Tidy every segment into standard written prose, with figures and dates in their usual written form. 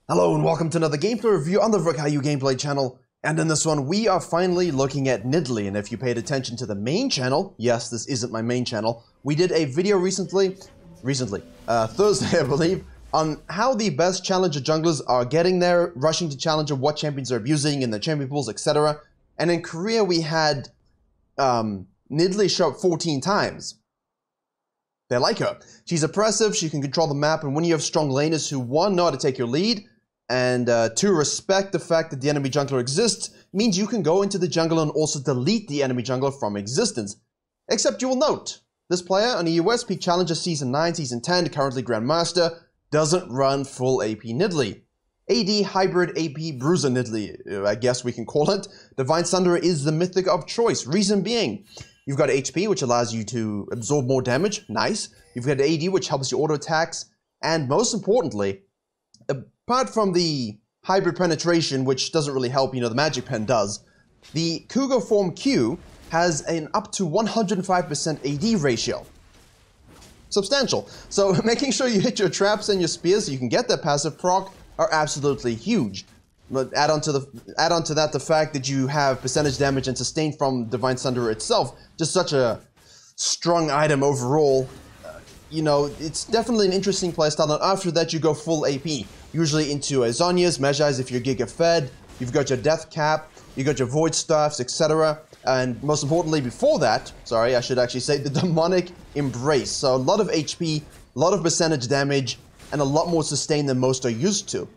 Hello and welcome to another gameplay review on the Virkayu gameplay channel. And in this one, we are finally looking at Nidalee. And if you paid attention to the main channel, yes, this isn't my main channel, we did a video recently, Thursday I believe, on how the best challenger junglers are getting there, rushing to challenger, what champions are abusing in the champion pools, etc. And in Korea we had Nidalee show up 14 times. They like her. She's oppressive, she can control the map, and when you have strong laners who, one, know how to take your lead, and two, respect the fact that the enemy jungler exists, means you can go into the jungle and also delete the enemy jungler from existence. Except you will note, this player on the US Peak Challenger Season 9, Season 10, currently Grandmaster, doesn't run full AP Nidalee. AD Hybrid AP Bruiser Nidalee, I guess we can call it. Divine Sunderer is the mythic of choice, reason being, you've got HP, which allows you to absorb more damage, nice. You've got AD, which helps you auto attacks, and most importantly, apart from the hybrid penetration, which doesn't really help, the magic pen does, the Cougar form Q has an up to 105% AD ratio. Substantial. So making sure you hit your traps and your spears so you can get that passive proc are absolutely huge. But add on to that the fact that you have percentage damage and sustain from Divine Sunderer itself, just such a strong item overall. It's definitely an interesting playstyle, and after that you go full AP. Usually into a Zhonya's, Mejai's if you're Giga Fed, you've got your Death Cap, you've got your Void Staffs, etc. And most importantly before that, sorry, I should actually say the Demonic Embrace. So a lot of HP, a lot of percentage damage, and a lot more sustain than most are used to.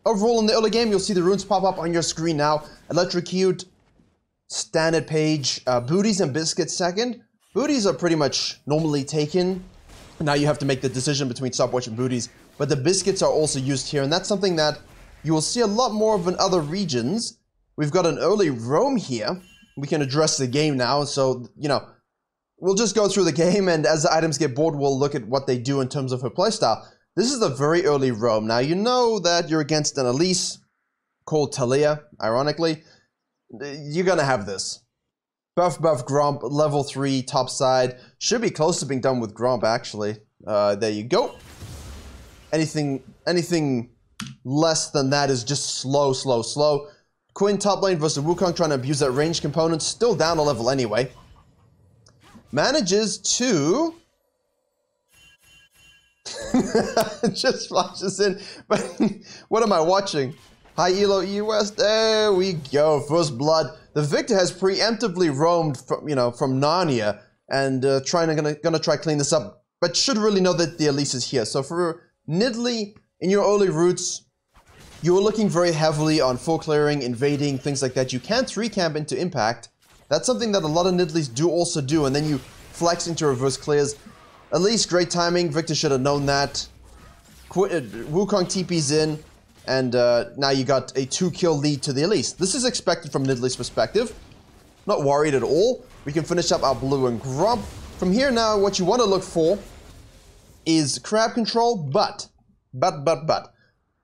Overall in the early game, you'll see the runes pop up on your screen now. Electrocute, standard page, booties and biscuits second. Booties are pretty much normally taken. Now you have to make the decision between stopwatch and booties, but the biscuits are also used here, and that's something that you will see a lot more of in other regions. We've got an early roam here. We can address the game now, so, we'll just go through the game, and as the items get bored, we'll look at what they do in terms of her playstyle. This is a very early roam. Now, you know that you're against an Elise called Talia, ironically. You're gonna have this. Buff Gromp, level 3, top side. Should be close to being done with Gromp, actually. There you go. Anything less than that is just slow. Quinn top lane versus Wukong trying to abuse that range component. Still down a level anyway. Manages to... just flashes in. But what am I watching? High Elo EOS. There we go. First blood. The Victor has preemptively roamed from Narnia and gonna try clean this up, but should really know that the Elise is here. So for Nidalee, in your early routes, you were looking very heavily on full clearing, invading, things like that. You can 3-camp into impact. That's something that a lot of Nidalees do also do, and then you flex into reverse clears. Elise, great timing. Victor should have known that. Wukong TP's in. And now you got a 2-kill lead to the Elise. This is expected from Nidalee's perspective. Not worried at all. We can finish up our blue and grub. From here now, what you want to look for is crab control, but.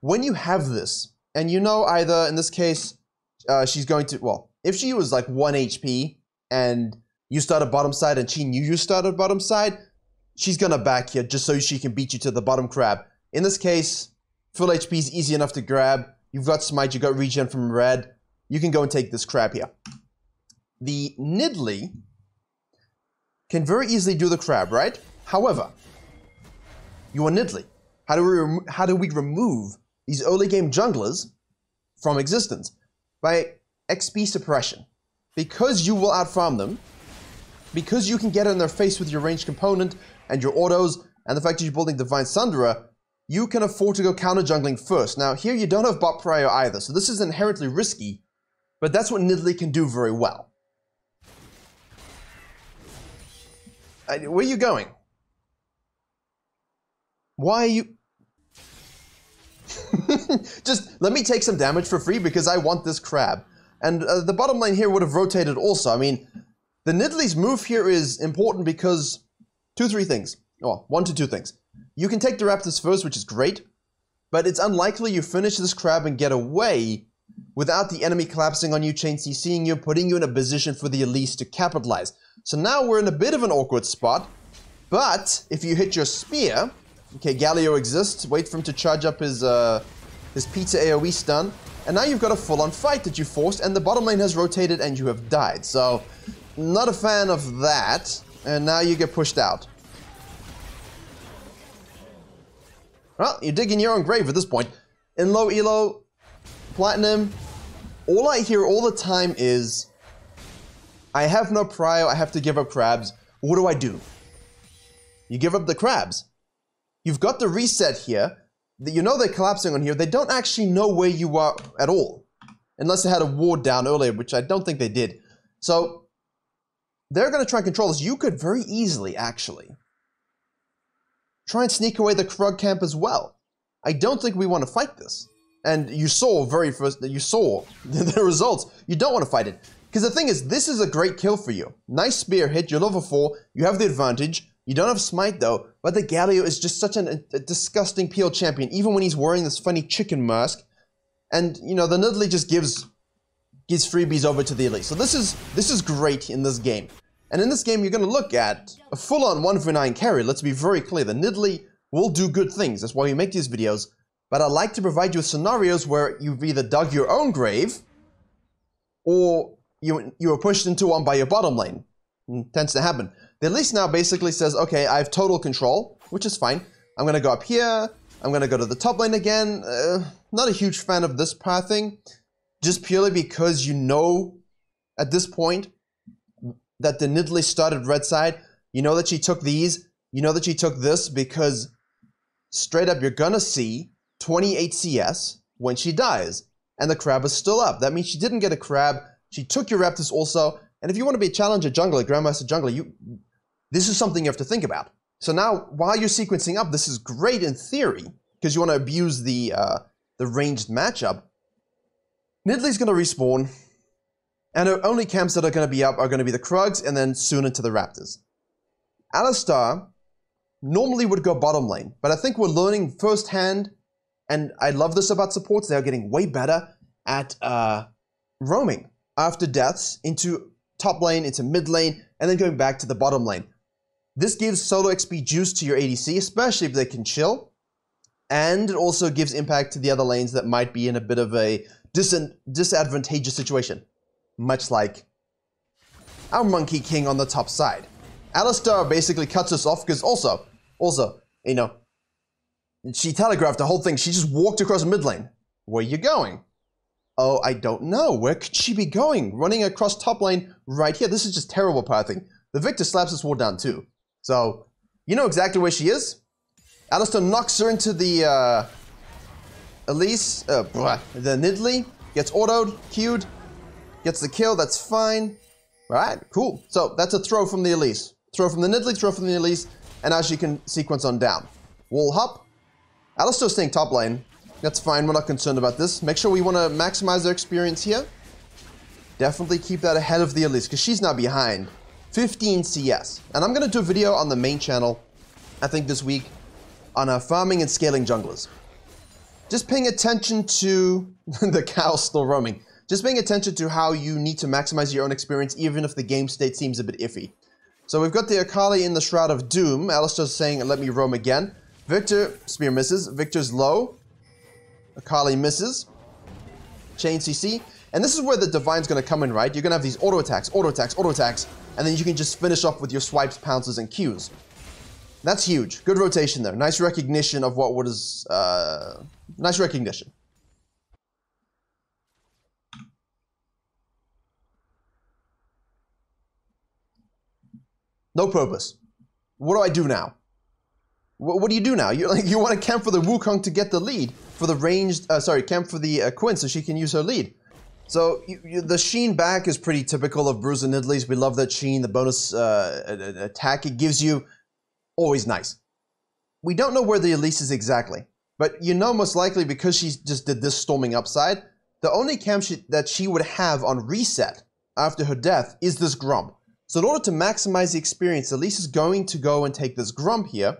When you have this, and either, in this case, she's going to, well, if she was like 1 HP, and you started bottom side, and she knew you started bottom side, she's gonna back here just so she can beat you to the bottom crab. In this case, full HP is easy enough to grab. You've got smite, you've got regen from red. You can go and take this crab here. The Nidalee can very easily do the crab, right? However, you are Nidalee. How do we remove these early game junglers from existence? By XP suppression. Because you will outfarm them, because you can get in their face with your ranged component and your autos, and the fact that you're building Divine Sunderer, you can afford to go counter jungling first. Now here you don't have bot prio either, so this is inherently risky, but that's what Nidalee can do very well. Where are you going? Why are you... Just let me take some damage for free because I want this crab. And the bottom lane here would have rotated also. I mean, the Nidalee's move here is important because 2-3 things. Well, 1 to 2 things. You can take the Raptors first, which is great, but it's unlikely you finish this crab and get away without the enemy collapsing on you, chain CCing you, putting you in a position for the Elise to capitalize. So now we're in a bit of an awkward spot, but if you hit your spear, okay, Galio exists, wait for him to charge up his his pizza AoE stun, and now you've got a full-on fight that you forced, and the bottom lane has rotated and you have died. So, not a fan of that, and now you get pushed out. Well, you're digging your own grave at this point. In low elo, platinum, all I hear all the time is, I have no prio, I have to give up crabs. What do? You give up the crabs. You've got the reset here. You know they're collapsing on here. They don't actually know where you are at all. Unless they had a ward down earlier, which I don't think they did. So, they're going to try and control this. You could very easily, actually, try and sneak away the Krug camp as well. I don't think we want to fight this. And you saw the results. You don't want to fight it. Because the thing is, this is a great kill for you. Nice spear hit, you're level 4, you have the advantage. You don't have smite though, but the Galio is just such a disgusting PL champion, even when he's wearing this funny chicken mask. And, you know, the Nidalee just gives freebies over to the elite. So this is great in this game. And in this game, you're going to look at a full-on 1v9 carry. Let's be very clear, the Nidalee will do good things. That's why we make these videos. But I like to provide you with scenarios where you've either dug your own grave, or you were pushed into one by your bottom lane. It tends to happen. The Elise now basically says, okay, I have total control, which is fine. I'm going to go up here. I'm going to go to the top lane again. Not a huge fan of this pathing, just purely because you know at this point that the Nidalee started red side. You know that she took these. You know that she took this because straight up you're going to see 28 CS when she dies. And the crab is still up. That means she didn't get a crab. She took your Raptors also. And if you want to be a challenger jungler, Grandmaster jungler, this is something you have to think about. So now, while you're sequencing up, this is great in theory, because you want to abuse the ranged matchup. Nidalee's going to respawn, and the only camps that are going to be up are going to be the Krugs, and then soon into the Raptors. Alistar normally would go bottom lane, but I think we're learning firsthand, and I love this about supports, they're getting way better at roaming after deaths into top lane, into mid lane, and then going back to the bottom lane. This gives solo XP juice to your ADC, especially if they can chill, and it also gives impact to the other lanes that might be in a bit of a disadvantageous situation, much like our Monkey King on the top side. Alistar basically cuts us off because also, you know, she telegraphed the whole thing. She just walked across mid lane. Where are you going? Oh, I don't know. Where could she be going? Running across top lane right here. This is just terrible pathing. The Victor slaps this ward down too. So, you know exactly where she is. Alistar knocks her into the Elise, the Nidalee, gets autoed, queued, gets the kill, that's fine. Alright, cool. So, that's a throw from the Elise. Throw from the Nidalee, throw from the Elise, and now she can sequence on down. Wall hop. Alistar's staying top lane. That's fine, we're not concerned about this. Make sure we want to maximize their experience here. Definitely keep that ahead of the Elise, because she's now behind 15 CS. And I'm going to do a video on the main channel, I think this week, on farming and scaling junglers. Just paying attention to the cow still roaming. Just paying attention to how you need to maximize your own experience, even if the game state seems a bit iffy. So we've got the Akali in the Shroud of Doom. Alistar's saying, let me roam again. Victor, spear misses. Victor's low. Akali misses. Chain CC. And this is where the Divine's going to come in, right? You're going to have these auto attacks, and then you can just finish off with your swipes, pounces, and Qs. That's huge. Good rotation there. Nice recognition of what was... nice recognition. No purpose. What do I do now? What do you do now? You want to camp for the Wukong to get the lead, for the ranged, camp for the Quinn so she can use her lead. So the Sheen back is pretty typical of Bruiser Nidalee's. We love that Sheen, the bonus attack it gives you, always nice. We don't know where the Elise is exactly, but you know most likely because she just did this storming upside, the only camp that she would have on reset after her death is this Grump. So in order to maximize the experience, Elise is going to go and take this Grump here.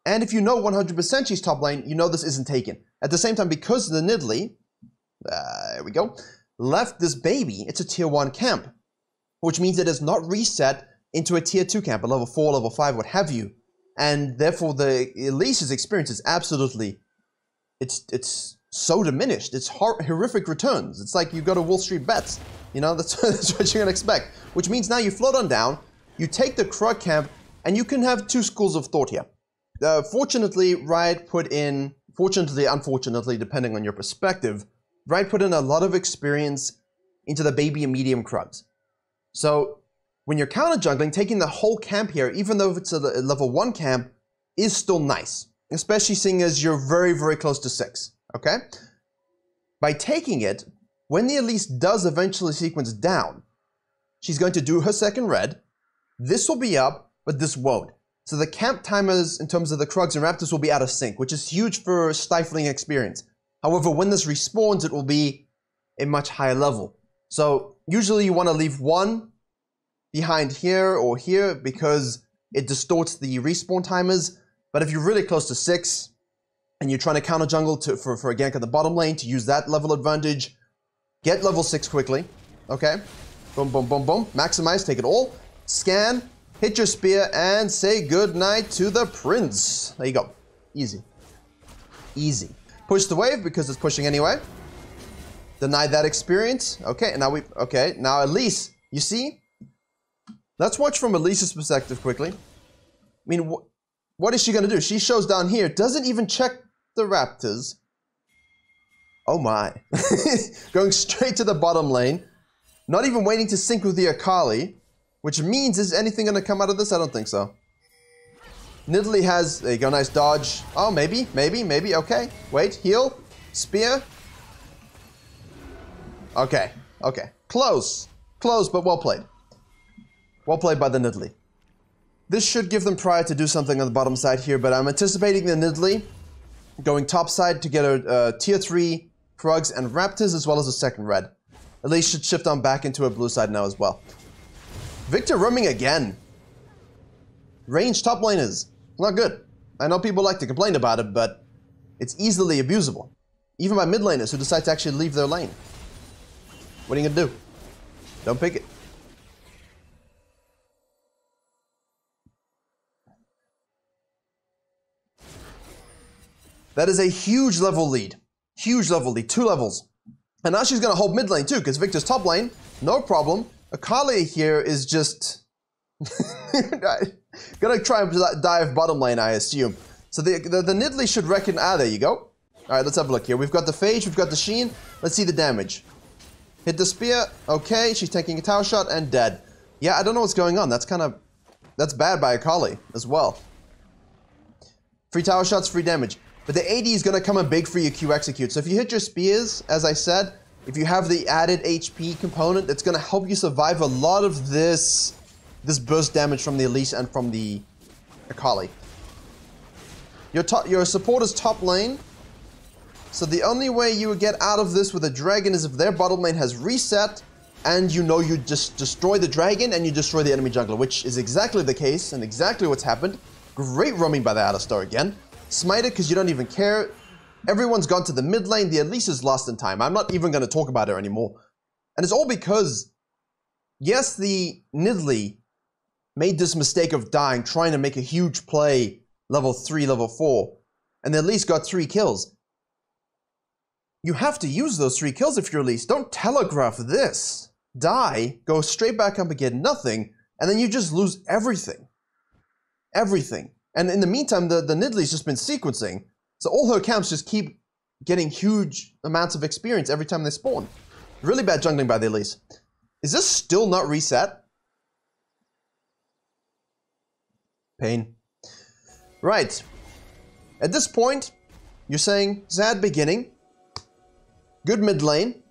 And if you know 100% she's top lane, you know this isn't taken. At the same time, because the Nidalee, there we go, left this baby, it's a tier 1 camp, which means it is not reset into a tier 2 camp, a level 4, level 5, what have you. And therefore, the Elise's experience is absolutely it's so diminished. It's horrific returns. It's like you go to Wall Street bets. You know, that's what you're gonna expect. Which means now you float on down, you take the Krug camp, and you can have two schools of thought here. Fortunately, Riot put in, fortunately, unfortunately, depending on your perspective, Riot put in a lot of experience into the baby and medium Krugs. So when you're counter jungling, taking the whole camp here, even though if it's a level 1 camp, is still nice. Especially seeing as you're very, very close to 6, okay? By taking it, when the Elise does eventually sequence down, she's going to do her second red. This will be up, but this won't. So the camp timers in terms of the Krugs and Raptors will be out of sync, which is huge for stifling experience. However, when this respawns, it will be a much higher level. So usually you want to leave one behind here or here because it distorts the respawn timers. But if you're really close to 6 and you're trying to counter jungle for a gank in the bottom lane to use that level advantage, get level 6 quickly, okay? Boom, boom, boom, boom. Maximize, take it all. Scan, hit your spear, and say goodnight to the prince. There you go. Easy. Easy. Push the wave because it's pushing anyway. Deny that experience. Okay, now Elise, you see? Let's watch from Elise's perspective quickly. I mean, what is she gonna do? She shows down here, doesn't even check the Raptors. Oh my. Going straight to the bottom lane. Not even waiting to sync with the Akali. Which means, is anything gonna come out of this? I don't think so. Nidalee has, there you go, nice dodge. Oh, maybe, okay. Wait, heal, spear. Okay. Close, but well played. Well played by the Nidalee. This should give them prior to do something on the bottom side here, but I'm anticipating the Nidalee going top side to get a tier 3 Krugs and Raptors as well as a second red. At least should shift on back into a blue side now as well. Victor roaming again. Range top laners. Not good. I know people like to complain about it, but it's easily abusable. Even by mid laners who decide to actually leave their lane. What are you gonna do? Don't pick it. That is a huge level lead. Huge level lead. 2 levels. And now she's gonna hold mid lane too, because Victor's top lane, no problem. Akali here is just gonna try and dive bottom lane, I assume. So the Nidalee should reckon. Ah, there you go. Alright, let's have a look here. We've got the Phage, we've got the Sheen. Let's see the damage. Hit the spear. Okay, she's taking a tower shot and dead. Yeah, I don't know what's going on. That's bad by Akali as well. Free tower shots, free damage. But the AD is gonna come in big for your Q execute. So if you hit your spears, as I said, if you have the added HP component, it's gonna help you survive a lot of this burst damage from the Elise and from the Akali. Your supporter's top lane. So the only way you would get out of this with a dragon is if their bottom lane has reset and you know you just destroy the dragon and you destroy the enemy jungler, which is exactly the case and exactly what's happened. Great roaming by the Alistar again. Smite it because you don't even care. Everyone's gone to the mid lane. The Elise is lost in time. I'm not even going to talk about her anymore. And it's all because, yes, the Nidalee made this mistake of dying, trying to make a huge play, level 3, level 4, and the Elise got 3 kills. You have to use those 3 kills if you're Elise. Don't telegraph this. Die, go straight back up and get nothing, and then you just lose everything. Everything. And in the meantime, the Nidalee's just been sequencing. So all her camps just keep getting huge amounts of experience every time they spawn. Really bad jungling by the Elise. Is this still not reset? Pain. Right. At this point, you're saying, sad beginning, good mid lane,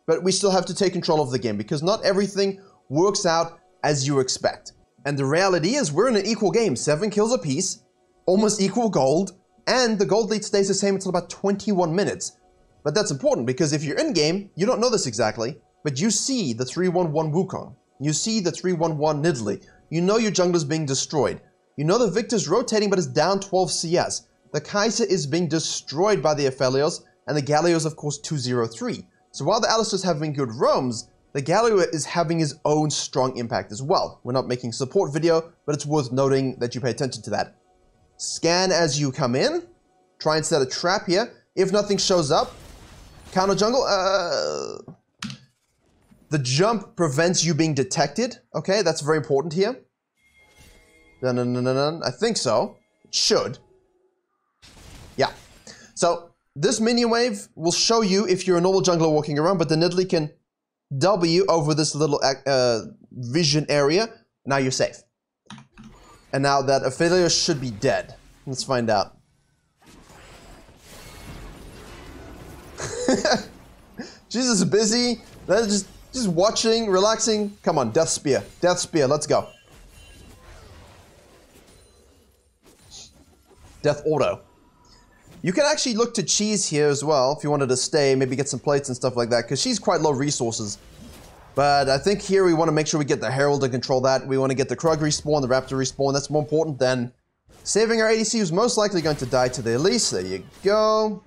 but we still have to take control of the game because not everything works out as you expect. And the reality is we're in an equal game, 7 kills apiece, almost equal gold, and the gold lead stays the same until about 21 minutes. But that's important because if you're in game, you don't know this exactly, but you see the 3-1-1 Wukong. You see the 3-1-1 Nidalee. You know your jungler's being destroyed. You know the Victor's rotating but is down 12 CS. The Kai'Sa is being destroyed by the Aphelios, and the Galio's of course 203. So while the Alistar's having good roams, the Galio is having his own strong impact as well. We're not making support video, but it's worth noting that you pay attention to that. Scan as you come in. Try and set a trap here. If nothing shows up, counter jungle. The jump prevents you being detected. Okay, that's very important here. I think so. It should. Yeah. So this minion wave will show you if you're a normal jungler walking around, but the Nidalee can W over this little vision area. Now you're safe. And now that Ophelia should be dead. Let's find out. Jesus is busy. They're just watching, relaxing. Come on, Death Spear. Death Spear, let's go. Death Auto. You can actually look to Cheese here as well if you wanted to stay, maybe get some plates and stuff like that, because she's quite low resources. But I think here we want to make sure we get the Herald to control that. We want to get the Krug respawn, the Raptor respawn. That's more important than saving our ADC, who's most likely going to die to the Elise. There you go.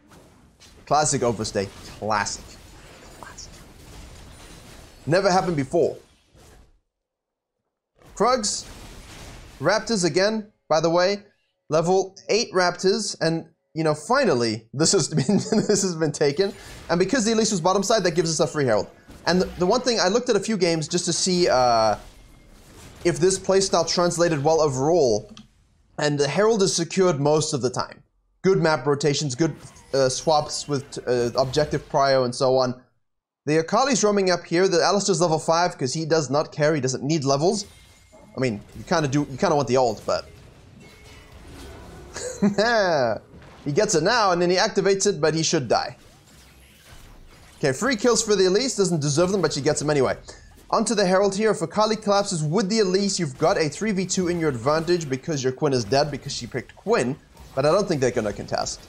Classic overstay. Classic. Classic. Never happened before. Krugs. Raptors again, by the way. Level 8 Raptors. And, you know, finally, this has been taken. And because the Elise was bottom side, that gives us a free Herald. And the one thing, I looked at a few games just to see if this playstyle translated well overall. And the Herald is secured most of the time. Good map rotations, good swaps with objective prio and so on. The Akali's roaming up here. The Alistar's level 5 because he does not care. He doesn't need levels. I mean, you kind of want the ult, but... he gets it now and then he activates it, but he should die. Okay, free kills for the Elise. Doesn't deserve them, but she gets them anyway. Onto the Herald here. If Akali collapses with the Elise, you've got a 3v2 in your advantage because your Quinn is dead because she picked Quinn. But I don't think they're going to contest.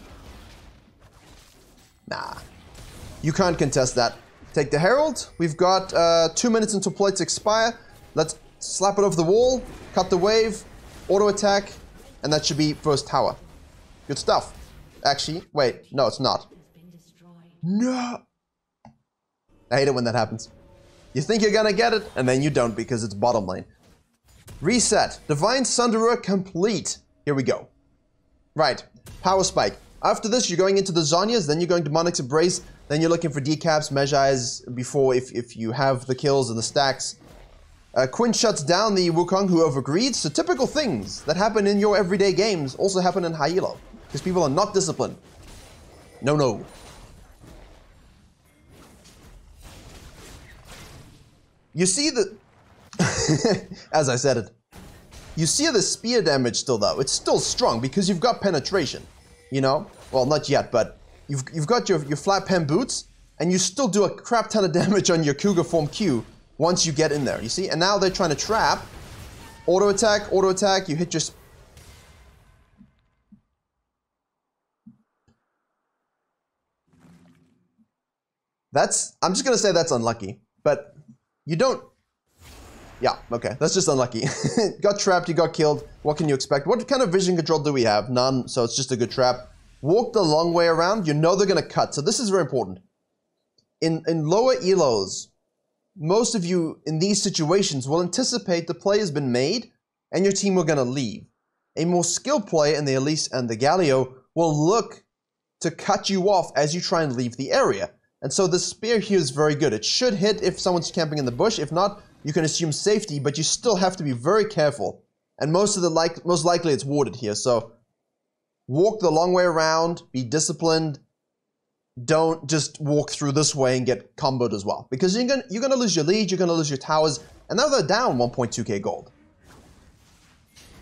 Nah. You can't contest that. Take the Herald. We've got 2 minutes until plates expire. Let's slap it over the wall. Cut the wave. Auto attack. And that should be first tower. Good stuff. Actually, wait. No, it's not. No. I hate it when that happens. You think you're gonna get it, and then you don't because it's bottom lane. Reset. Divine Sunderer complete. Here we go. Right. Power Spike. After this, you're going into the Zhonya's, then you're going to Monarch's Embrace, then you're looking for decaps, Mejai's before if you have the kills and the stacks. Quinn shuts down the Wukong who overgreed, so typical things that happen in your everyday games also happen in high elo, because people are not disciplined. No. You see the... as I said it. You see the spear damage still though. It's still strong because you've got penetration. You know? Well, not yet, but you've got your flat pen boots and you still do a crap ton of damage on your Cougar form Q once you get in there, you see? And now they're trying to trap. Auto attack, you hit your... I'm just gonna say that's unlucky, but you don't... Yeah, okay, that's just unlucky. Got trapped, you got killed. What can you expect? What kind of vision control do we have? None, so it's just a good trap. Walk the long way around, you know they're gonna cut, so this is very important. In lower elos, most of you in these situations will anticipate the play has been made and your team are gonna leave. A more skilled player in the Elise and the Galio will look to cut you off as you try and leave the area. And so the spear here is very good. It should hit if someone's camping in the bush. If not, you can assume safety, but you still have to be very careful. And most likely it's warded here. So walk the long way around, be disciplined. Don't just walk through this way and get comboed as well. Because you're gonna lose your lead, you're gonna lose your towers, and now they're down 1.2k gold.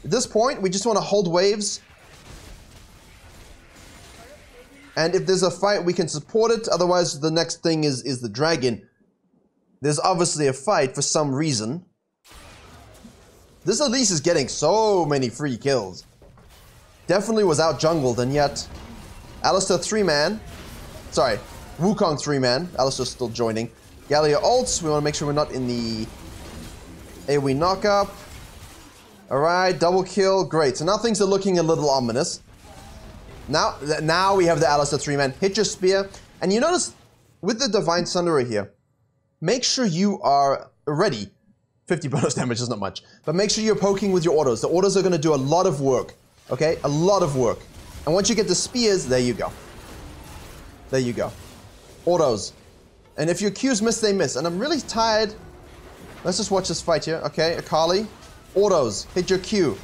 At this point, we just want to hold waves. And if there's a fight, we can support it. Otherwise, the next thing is the dragon. There's obviously a fight for some reason. This Elise is getting so many free kills. Definitely was out jungled, and yet Alistar 3-man. Sorry, Wukong 3-man. Alistar's still joining. Galio ults. We want to make sure we're not in the AoE knockup. Alright, double kill. Great. So now things are looking a little ominous. Now we have the Alistar 3-man. Hit your spear. And you notice with the Divine Sunderer here, make sure you are ready. 50 bonus damage is not much. But make sure you're poking with your autos. The autos are going to do a lot of work. Okay? A lot of work. And once you get the spears, there you go. There you go. Autos. And if your Qs miss, they miss. And I'm really tired. Let's just watch this fight here. Okay, Akali. Autos. Hit your Q.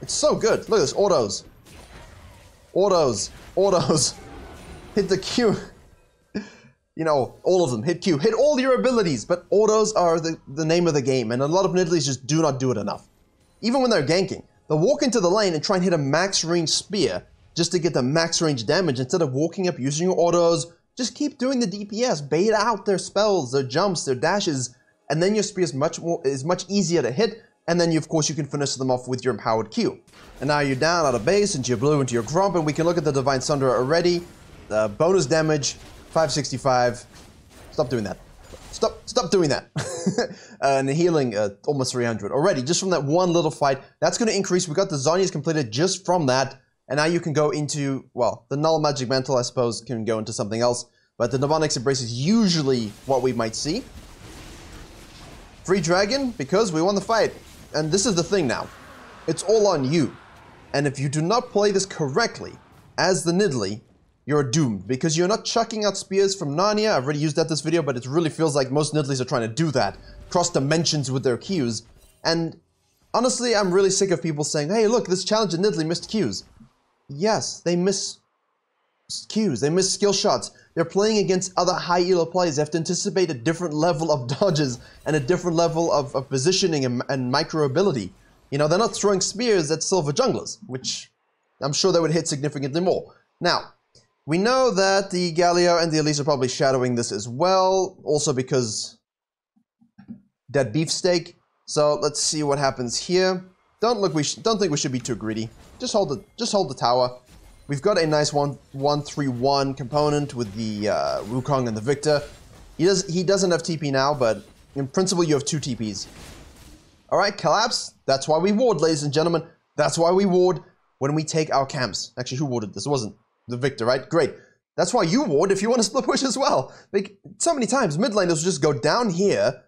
It's so good. Look at this. Autos. Autos. Autos. Hit the Q. You know, all of them. Hit Q. Hit all your abilities. But autos are the name of the game. And a lot of Nidalees just do not do it enough. Even when they're ganking. They'll walk into the lane and try and hit a max range spear just to get the max range damage instead of walking up using your autos. Just keep doing the DPS. Bait out their spells, their jumps, their dashes, and then your spear is much easier to hit. And then, of course, you can finish them off with your empowered Q. And now you're down out of base into your blue, into your Gromp, and we can look at the Divine Sunder already. The bonus damage, 565. Stop doing that. Stop doing that. And the healing, almost 300 already, just from that one little fight. That's going to increase. We got the Zhonya's completed just from that. And now you can go into, well, the Null Magic Mantle, I suppose, can go into something else. But the Nirvanic Embrace is usually what we might see. Free Dragon, because we won the fight. And this is the thing now. It's all on you. And if you do not play this correctly, as the Nidalee, you're doomed. Because you're not chucking out spears from Narnia. I've already used that this video, but it really feels like most Nidalees are trying to do that. Cross dimensions with their Qs. And honestly, I'm really sick of people saying, hey, look, this challenger Nidalee missed Qs. Yes, they miss Qs, they miss skill shots. They're playing against other high elo players. They have to anticipate a different level of dodges and a different level of positioning and micro ability. You know, they're not throwing spears at silver junglers, which I'm sure they would hit significantly more. Now, we know that the Galio and the Elise are probably shadowing this as well, also because dead beefsteak. So let's see what happens here. Don't think we should be too greedy. Just hold the tower. We've got a nice 1-3-1 component with the Wukong and the Victor. He doesn't have TP now, but in principle you have 2 TPs. Alright, collapse. That's why we ward, ladies and gentlemen. That's why we ward when we take our camps. Actually, who warded this? It wasn't the Victor, right? Great. That's why you ward if you want to split push as well. Like, so many times, mid laners just go down here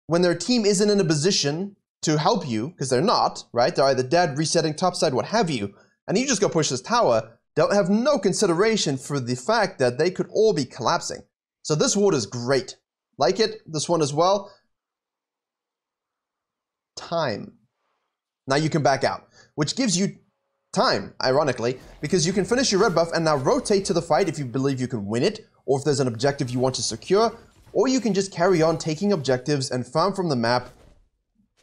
when their team isn't in a position to help you, because they're not, right? They're either dead, resetting, topside, what have you. And you just go push this tower. They'll have no consideration for the fact that they could all be collapsing. So this ward is great. Like it, this one as well. Time. Now you can back out, which gives you time, ironically, because you can finish your red buff and now rotate to the fight if you believe you can win it, or if there's an objective you want to secure, or you can just carry on taking objectives and farm from the map.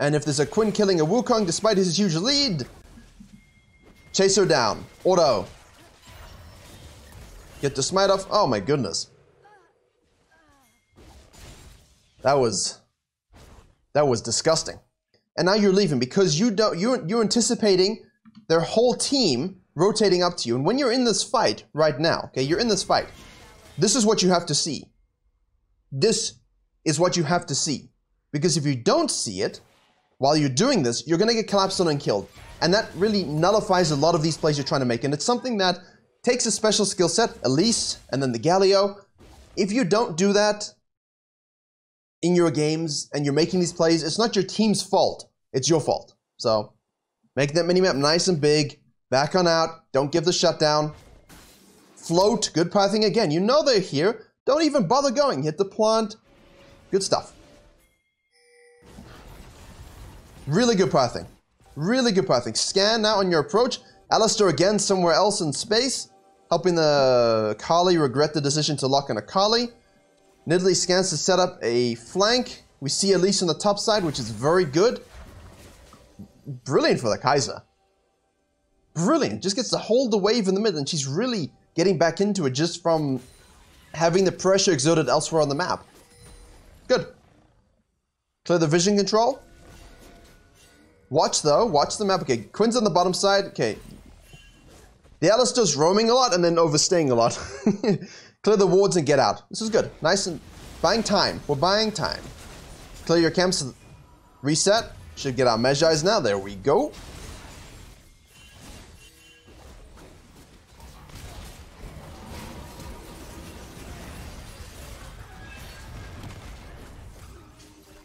And if there's a Quinn killing a Wukong despite his huge lead, chase her down. Auto. Get the smite off. Oh my goodness. That was disgusting. And now you're leaving because you're anticipating their whole team rotating up to you. And when you're in this fight right now, okay, you're in this fight. This is what you have to see. This is what you have to see. Because if you don't see it, while you're doing this, you're going to get collapsed on and killed. And that really nullifies a lot of these plays you're trying to make. And it's something that takes a special skill set, Elise, and then the Galio. If you don't do that in your games and you're making these plays, it's not your team's fault. It's your fault. So make that minimap nice and big. Back on out. Don't give the shutdown. Float. Good pathing again. You know they're here. Don't even bother going. Hit the plant. Good stuff. Really good pathing. Really good pathing. Scan now on your approach. Alistair again somewhere else in space. Helping the Akali regret the decision to lock in Akali. Nidalee scans to set up a flank. We see Elise on the top side, which is very good. Brilliant for the Kaiser. Brilliant. Just gets to hold the wave in the mid, and she's really getting back into it just from having the pressure exerted elsewhere on the map. Good. Clear the vision control. Watch though, watch the map. Okay, Quinn's on the bottom side. Okay. The Alistair's roaming a lot and then overstaying a lot. Clear the wards and get out. This is good. Nice and buying time. We're buying time. Clear your camps. Reset. Should get our Mejai's now. There we go.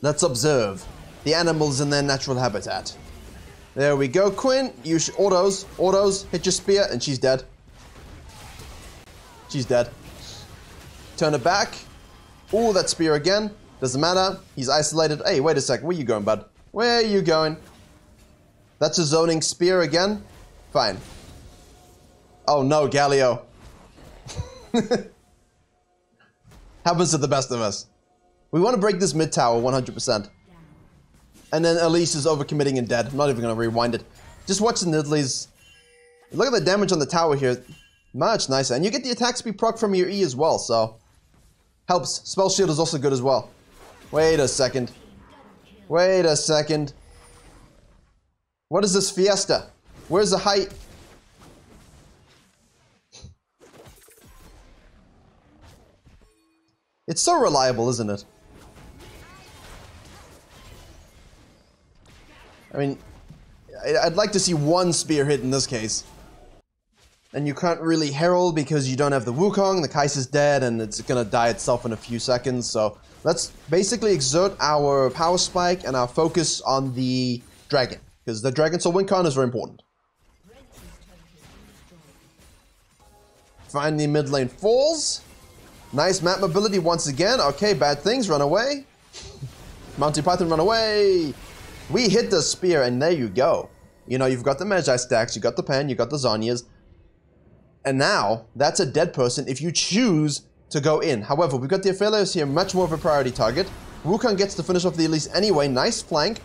Let's observe the animals in their natural habitat. There we go, Quinn. You should autos, hit your spear, and she's dead. She's dead. Turn it back. Ooh, that spear again. Doesn't matter. He's isolated. Hey, wait a second. Where you going, bud? Where are you going? That's a zoning spear again. Fine. Oh no, Galio. Happens to the best of us. We want to break this mid tower 100%. And then Elise is overcommitting and dead. I'm not even going to rewind it. Just watch the Nidalee's. Look at the damage on the tower here. Much nicer. And you get the attack speed proc from your E as well, so. Helps. Spell shield is also good as well. Wait a second. Wait a second. What is this fiesta? Where's the height? It's so reliable, isn't it? I mean, I'd like to see one spear hit in this case. And you can't really herald because you don't have the Wukong, the Kai'Sa's dead, and it's gonna die itself in a few seconds, so let's basically exert our power spike and our focus on the dragon. Because the Dragon Soul win con is very important. Find the mid lane falls. Nice map mobility once again. Okay, bad things, run away. Monty Python, run away. We hit the spear, and there you go. You know, you've got the Magi stacks, you got the Pen, you got the Zhonya's. And now, that's a dead person if you choose to go in. However, we've got the Aphelios here, much more of a priority target. Wukong gets to finish off the Elise anyway. Nice flank.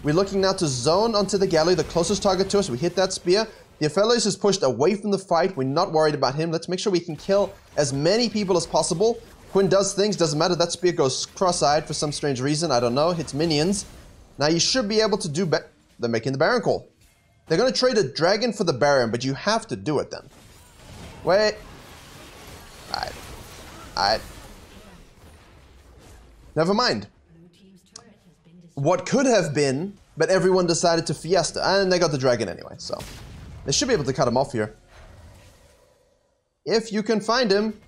We're looking now to zone onto the Galio, the closest target to us. We hit that spear. The Aphelios is pushed away from the fight. We're not worried about him. Let's make sure we can kill as many people as possible. Quinn does things, doesn't matter. That spear goes cross-eyed for some strange reason. I don't know. Hits minions. Now you should be able to do better. They're making the Baron call. They're going to trade a dragon for the Baron, but you have to do it then. Wait. Alright. Never mind. What could have been, but everyone decided to fiesta, and they got the dragon anyway, so. They should be able to cut him off here. If you can find him.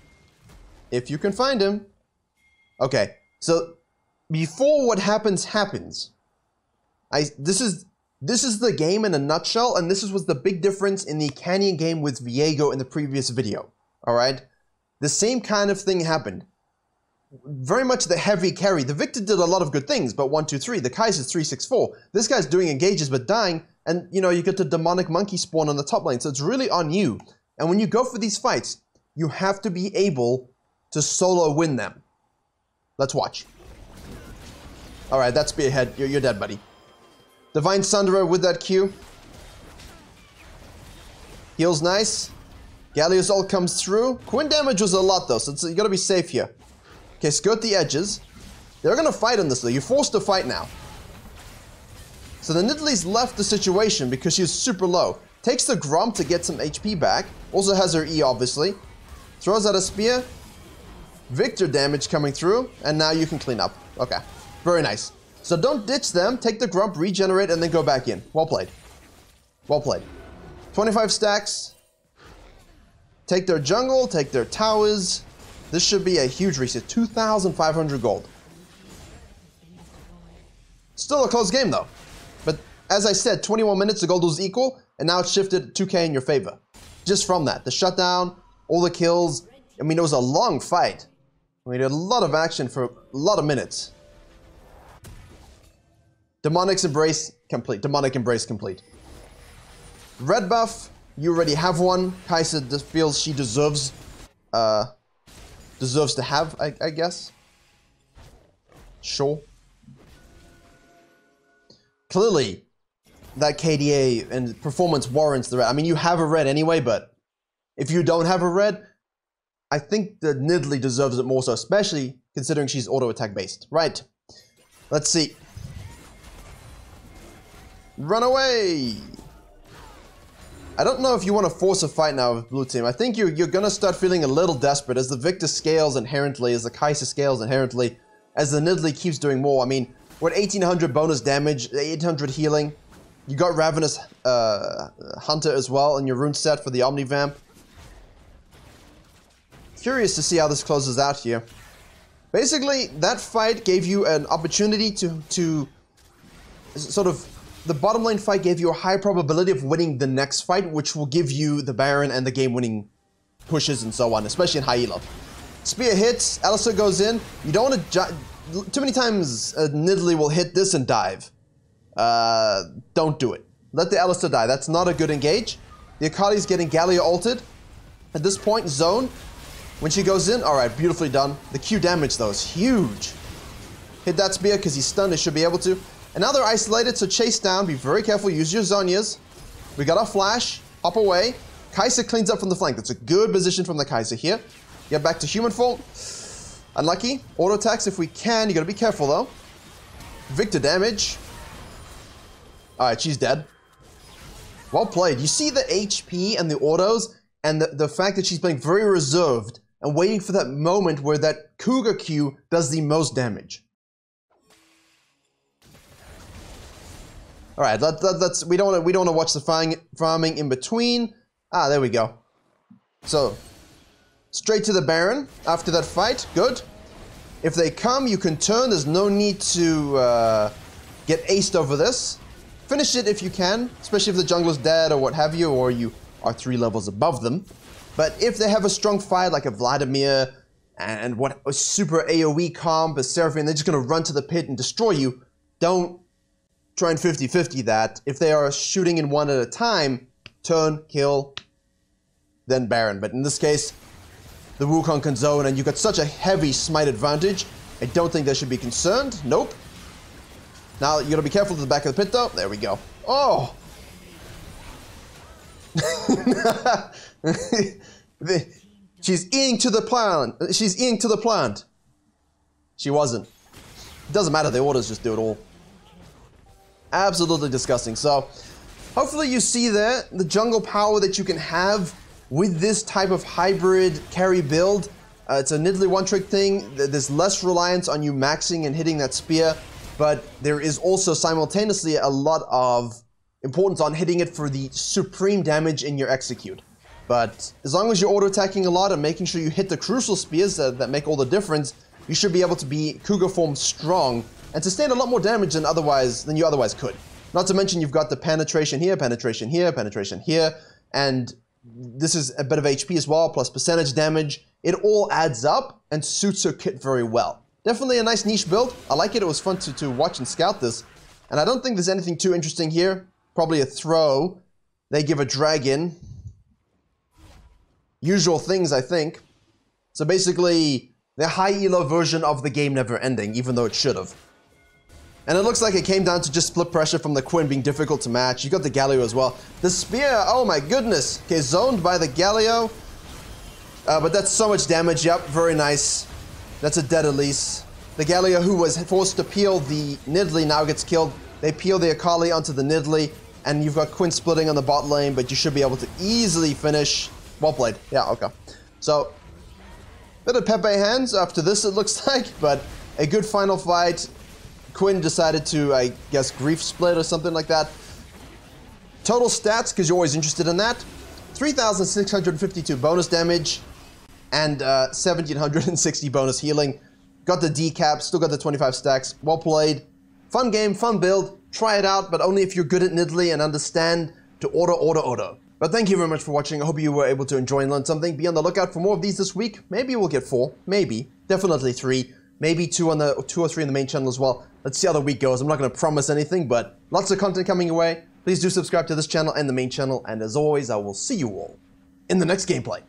If you can find him. Okay, so before what happens. This is the game in a nutshell, and this was the big difference in the Canyon game with Viego in the previous video. Alright? The same kind of thing happened. Very much the heavy carry. The Victor did a lot of good things, but 1, 2, 3. The Kai'Sa's 3, 6, 4. This guy's doing engages but dying, and you know, you get the demonic monkey spawn on the top lane, so it's really on you. And when you go for these fights, you have to be able to solo win them. Let's watch. Alright, that's spearhead. You're dead, buddy. Divine Sunderer with that Q. Heals nice. Galio's ult comes through. Quinn damage was a lot though, so you gotta be safe here. Okay, skirt the edges. They're gonna fight on this though. You're forced to fight now. So the Nidalee's left the situation because she's super low. Takes the Gromp to get some HP back. Also has her E obviously. Throws out a spear. Victor damage coming through. And now you can clean up. Okay, very nice. So don't ditch them. Take the Grump, regenerate, and then go back in. Well played. Well played. 25 stacks. Take their jungle, take their towers. This should be a huge reset. 2,500 gold. Still a close game though. But as I said, 21 minutes the gold was equal, and now it's shifted 2k in your favor. Just from that. The shutdown, all the kills. I mean, it was a long fight. We did a lot of action for a lot of minutes. Demonic Embrace complete. Demonic Embrace complete. Red buff, you already have one. Kai'Sa feels she deserves to have, I guess. Sure. Clearly, that KDA and performance warrants the red. I mean, you have a red anyway, but if you don't have a red, I think that Nidalee deserves it more so, especially considering she's auto attack based. Right. Let's see. Run away! I don't know if you want to force a fight now with blue team. I think you're gonna start feeling a little desperate as the Victor scales inherently, as the Kai'Sa scales inherently, as the Nidalee keeps doing more. I mean, we're at 1800 bonus damage, 800 healing. You got Ravenous Hunter as well in your rune set for the Omnivamp. Curious to see how this closes out here. Basically, that fight gave you an opportunity to sort of the bottom lane fight gave you a high probability of winning the next fight, which will give you the Baron and the game-winning pushes and so on, especially in high elo. Spear hits, Alistar goes in. You don't want to... Too many times Nidalee will hit this and dive. Don't do it. Let the Alistar die. That's not a good engage. The Akali's getting Galio ulted. At this point, zone. When she goes in, alright, beautifully done. The Q damage, though, is huge. Hit that spear because he's stunned. He should be able to. And now they're isolated, so chase down. Be very careful. Use your Zhonyas. We got our flash. Hop away. Kai'Sa cleans up from the flank. That's a good position from the Kai'Sa here. Get back to human form. Unlucky. Auto attacks if we can. You gotta be careful, though. Victor damage. Alright, she's dead. Well played. You see the HP and the autos, and the fact that she's playing very reserved and waiting for that moment where that Cougar Q does the most damage. All right, we don't want to watch the farming in between. Ah, there we go. So straight to the Baron after that fight. Good. If they come, you can turn. There's no need to get aced over this. Finish it if you can, especially if the jungler's dead or what have you, or you are 3 levels above them. But if they have a strong fight like a Vladimir and what a super AoE comp, a Seraphine, they're just going to run to the pit and destroy you. Don't try and 50-50 that. If they are shooting in one at a time, turn, kill, then Baron. But in this case, the Wukong can zone, and you've got such a heavy smite advantage. I don't think they should be concerned. Nope. Now, you gotta be careful to the back of the pit, though. There we go. Oh! She's eating to the plant. She's eating to the plant. She wasn't. It doesn't matter. The orders just do it all. Absolutely disgusting. So, hopefully you see there the jungle power that you can have with this type of hybrid carry build. It's a Nidalee one-trick thing. There's less reliance on you maxing and hitting that spear. But there is also simultaneously a lot of importance on hitting it for the supreme damage in your execute. But as long as you're auto-attacking a lot and making sure you hit the crucial spears that make all the difference, you should be able to be Cougar form strong and sustain a lot more damage than you otherwise could. Not to mention you've got the penetration here, penetration here, penetration here, and this is a bit of HP as well, plus percentage damage. It all adds up and suits your kit very well. Definitely a nice niche build. I like it. It was fun to watch and scout this. And I don't think there's anything too interesting here. Probably a throw. They give a dragon. Usual things, I think. So basically, the high elo version of the game never ending, even though it should have. And it looks like it came down to just split pressure from the Quinn being difficult to match. You got the Galio as well. The spear, oh my goodness. Okay, zoned by the Galio. But that's so much damage. Yep, very nice. That's a dead Elise. The Galio, who was forced to peel the Nidalee, now gets killed. They peel the Akali onto the Nidalee, and you've got Quinn splitting on the bot lane, but you should be able to easily finish. Well played. Yeah, okay. So, bit of Pepe hands after this, it looks like, but a good final fight. Quinn decided to, I guess, grief split or something like that. Total stats, because you're always interested in that. 3,652 bonus damage. And 1,760 bonus healing. Got the decap, still got the 25 stacks. Well played. Fun game, fun build. Try it out, but only if you're good at Nidalee and understand to auto. But thank you very much for watching. I hope you were able to enjoy and learn something. Be on the lookout for more of these this week. Maybe we'll get 4. Maybe. Definitely 3. Maybe 2 or 3 on the main channel as well. Let's see how the week goes. I'm not going to promise anything, but lots of content coming your way. Please do subscribe to this channel and the main channel. And as always, I will see you all in the next gameplay.